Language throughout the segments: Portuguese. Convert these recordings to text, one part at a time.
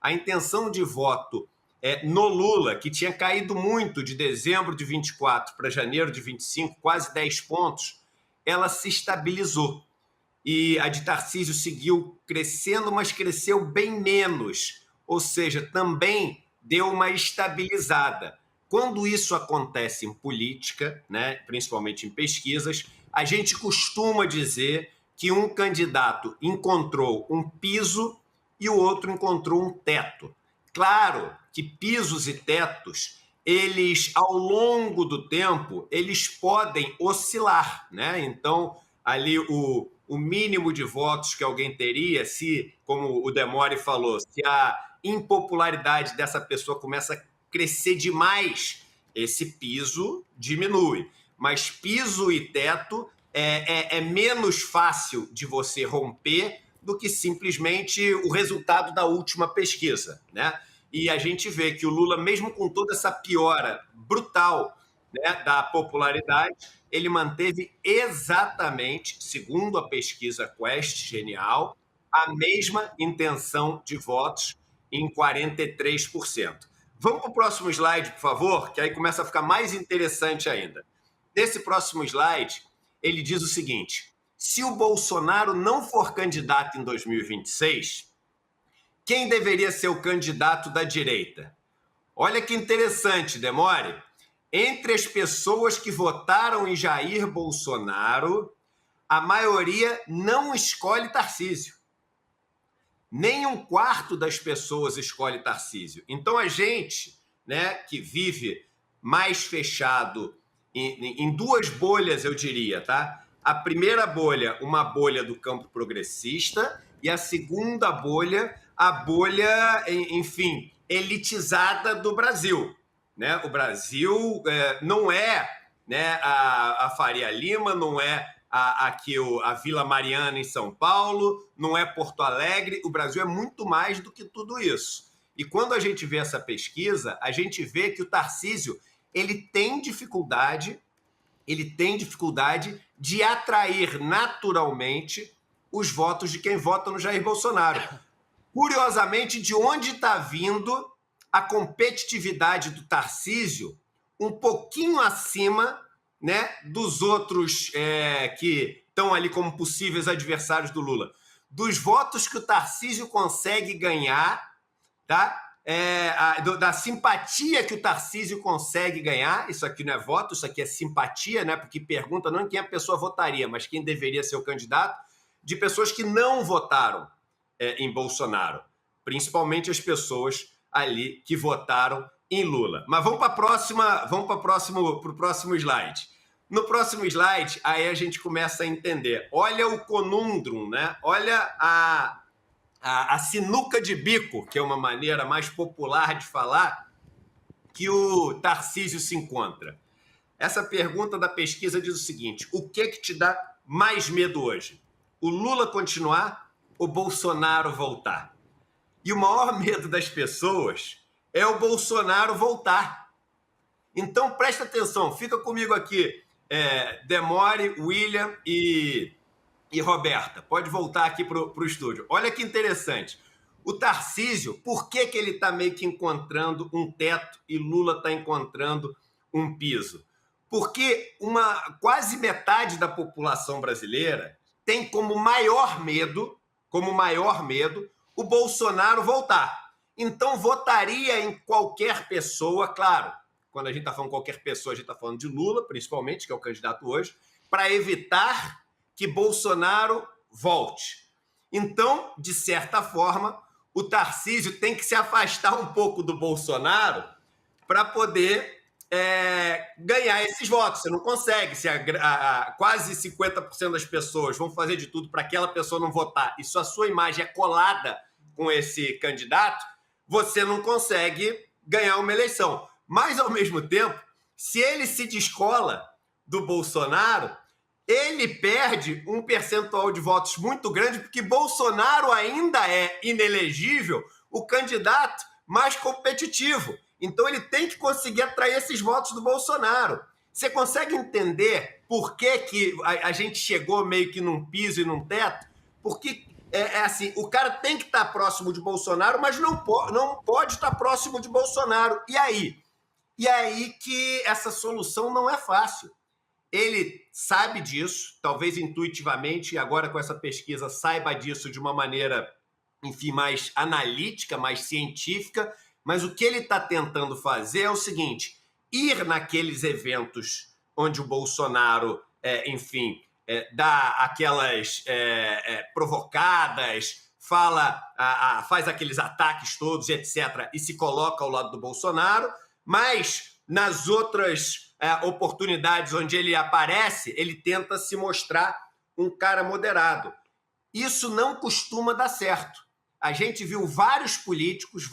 a intenção de voto no Lula, que tinha caído muito de dezembro de 24 para janeiro de 25, quase 10 pontos, ela se estabilizou. E a de Tarcísio seguiu crescendo, mas cresceu bem menos. Ou seja, também deu uma estabilizada. Quando isso acontece em política, né, principalmente em pesquisas, a gente costuma dizer que um candidato encontrou um piso e o outro encontrou um teto. Claro que pisos e tetos, eles, ao longo do tempo, eles podem oscilar, né? Então, ali o mínimo de votos que alguém teria, se, como o Demore falou, se a impopularidade dessa pessoa começa a crescer demais, esse piso diminui. Mas piso e teto é menos fácil de você romper do que simplesmente o resultado da última pesquisa, né? E a gente vê que o Lula, mesmo com toda essa piora brutal, né, da popularidade, ele manteve exatamente, segundo a pesquisa Quest Genial, a mesma intenção de votos em 43%. Vamos para o próximo slide, por favor, que aí começa a ficar mais interessante ainda. Nesse próximo slide, ele diz o seguinte: se o Bolsonaro não for candidato em 2026, quem deveria ser o candidato da direita? Olha que interessante, Demore. Entre as pessoas que votaram em Jair Bolsonaro, a maioria não escolhe Tarcísio. Nem um quarto das pessoas escolhe Tarcísio. Então a gente, né, que vive mais fechado em duas bolhas, eu diria, tá? A primeira bolha, uma bolha do campo progressista, e a segunda bolha, a bolha, enfim, elitizada do Brasil. Né? O Brasil não é, né, a Faria Lima, não é a Vila Mariana em São Paulo, não é Porto Alegre. O Brasil é muito mais do que tudo isso. E quando a gente vê essa pesquisa, a gente vê que o Tarcísio ele tem dificuldade de atrair naturalmente os votos de quem vota no Jair Bolsonaro. Curiosamente, de onde está vindo a competitividade do Tarcísio um pouquinho acima, né, dos outros que estão ali como possíveis adversários do Lula. Dos votos que o Tarcísio consegue ganhar, tá? Da simpatia que o Tarcísio consegue ganhar. Isso aqui não é voto, isso aqui é simpatia, né? Porque pergunta não em quem a pessoa votaria, mas quem deveria ser o candidato, de pessoas que não votaram em Bolsonaro, principalmente as pessoas ali que votaram em Lula. Mas vamos para o próximo slide. No próximo slide, aí a gente começa a entender. Olha o conundrum, né? Olha a sinuca de bico, que é uma maneira mais popular de falar, que o Tarcísio se encontra. Essa pergunta da pesquisa diz o seguinte: o que te dá mais medo hoje? O Lula continuar ou Bolsonaro voltar? E o maior medo das pessoas é o Bolsonaro voltar. Então, presta atenção, fica comigo aqui, Demore, William e Roberta. Pode voltar aqui para o estúdio. Olha que interessante. O Tarcísio, por que ele está meio que encontrando um teto e Lula está encontrando um piso? Porque quase metade da população brasileira tem como maior medo o Bolsonaro voltar. Então, votaria em qualquer pessoa, claro, quando a gente está falando qualquer pessoa, a gente está falando de Lula, principalmente, que é o candidato hoje, para evitar que Bolsonaro volte. Então, de certa forma, o Tarcísio tem que se afastar um pouco do Bolsonaro para poder ganhar esses votos. Você não consegue. Se quase 50% das pessoas vão fazer de tudo para aquela pessoa não votar e se a sua imagem é colada com esse candidato, você não consegue ganhar uma eleição. Mas, ao mesmo tempo, se ele se descola do Bolsonaro, ele perde um percentual de votos muito grande, porque Bolsonaro ainda é inelegível o candidato mais competitivo. Então, ele tem que conseguir atrair esses votos do Bolsonaro. Você consegue entender por que a gente chegou meio que num piso e num teto? Porque É assim, o cara tem que estar próximo de Bolsonaro, mas não pode estar próximo de Bolsonaro. E aí? E aí que essa solução não é fácil. Ele sabe disso, talvez intuitivamente, e agora com essa pesquisa saiba disso de uma maneira, enfim, mais analítica, mais científica, mas o que ele está tentando fazer é o seguinte: ir naqueles eventos onde o Bolsonaro, enfim, dá aquelas provocadas, faz aqueles ataques todos, etc., e se coloca ao lado do Bolsonaro, mas nas outras oportunidades onde ele aparece, ele tenta se mostrar um cara moderado. Isso não costuma dar certo. A gente viu vários políticos,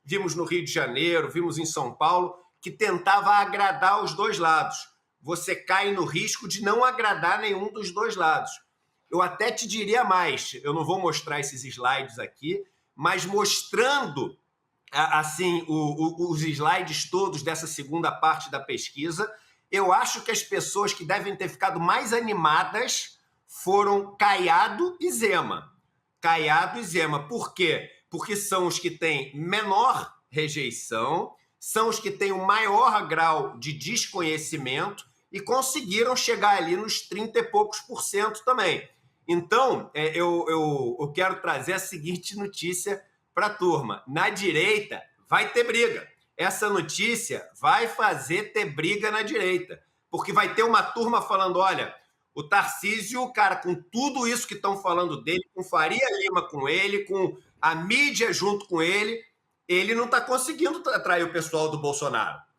vimos no Rio de Janeiro, vimos em São Paulo, que tentava agradar os dois lados. Você cai no risco de não agradar nenhum dos dois lados. Eu até te diria mais, eu não vou mostrar esses slides aqui, mas mostrando assim os slides todos dessa segunda parte da pesquisa, eu acho que as pessoas que devem ter ficado mais animadas foram Caiado e Zema. Caiado e Zema. Por quê? Porque são os que têm menor rejeição, são os que têm o maior grau de desconhecimento e conseguiram chegar ali nos 30 e poucos por cento também. Então, eu quero trazer a seguinte notícia para a turma. Na direita vai ter briga. Essa notícia vai fazer ter briga na direita, porque vai ter uma turma falando, olha, o Tarcísio, cara, com tudo isso que estão falando dele, com Faria Lima com ele, com a mídia junto com ele não está conseguindo atrair o pessoal do Bolsonaro.